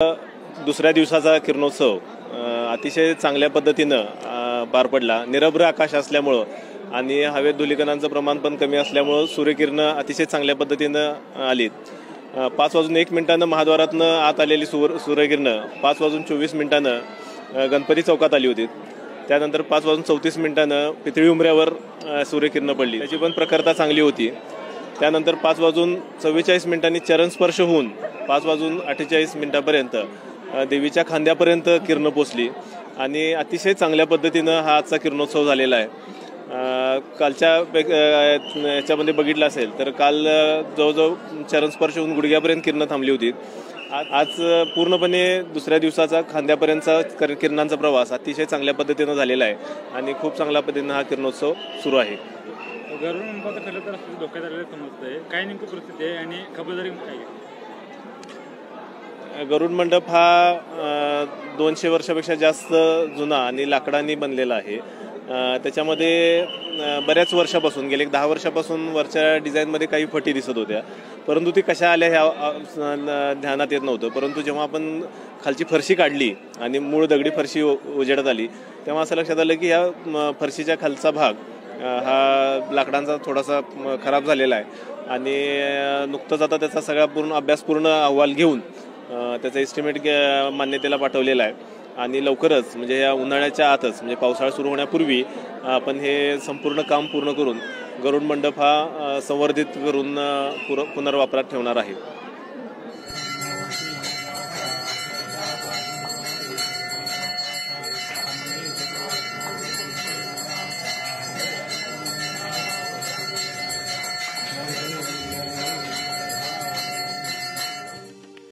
दुसऱ्या दिवसाचा किरणोत्सव अतिशय चांगल्या पद्धतीनं पार पडला। निरभ्र आकाश असल्यामुळं आणि हवेत धुलीकणांचं प्रमाण पण कमी असल्यामुळं सूर्यकिरणं अतिशय चांगल्या पद्धतीनं आलीत। 5:01 महाद्वारातनं आत आलेली सूर्यकिरणं 5:24 गणपती चौकात आली होती। त्यानंतर 5:34 पितळी उंबऱ्यावर सूर्यकिरणं पडली, त्याची पण प्रखरता चांगली होती। त्यानंतर 5:44 चरण स्पर्श होऊन 5:48 देवीच्या खांद्यापर्यंत किरणं पोचली आणि अतिशय चांगल्या पद्धतीनं हा आजचा किरणोत्सव झालेला आहे। कालच्या याच्यामध्ये बघितलं असेल तर काल जवळजवळ चरण स्पर्श होऊन गुडघ्यापर्यंत किरणं थांबली होती। आज पूर्णपणे दुसऱ्या दिवसाचा खांद्यापर्यंतचा किरणांचा प्रवास अतिशय चांगल्या पद्धतीनं झालेला आहे आणि खूप चांगल्या पद्धतीनं हा किरणोत्सव सुरू आहे। गरुड मंडपाचं खरं तर धोक्यात आलेलं समजतंय, काय नेमकी परिस्थिती आहे आणि खबरदारी काय? गरुड मंडप हा 200 वर्षापेक्षा जास्त जुना आणि लाकडांनी बनलेला आहे। त्याच्यामध्ये बऱ्याच वर्षापासून गेले 10 वर्षापासून वरच्या डिझाईनमध्ये काही फटी दिसत होत्या, परंतु ती कशा आल्या ह्या ध्यानात येत नव्हतं। परंतु जेव्हा आपण खालची फरशी काढली आणि मूळ दगडी फरशी उजेडात आली तेव्हा असं लक्षात आलं की ह्या फरशीच्या खालचा भाग हा लाकडांचा थोडासा खराब झालेला आहे आणि नुकतंच आता त्याचा सगळा पूर्ण अहवाल घेऊन त्याचा एस्टिमेट मान्यतेला पाठवलेला आहे आणि लवकरच म्हणजे या उन्हाळ्याच्या आतच म्हणजे पावसाळा सुरू होण्यापूर्वी आपण हे संपूर्ण काम पूर्ण करून गरुड मंडप हा संवर्धित करून पुनर्वापरात ठेवणार आहे।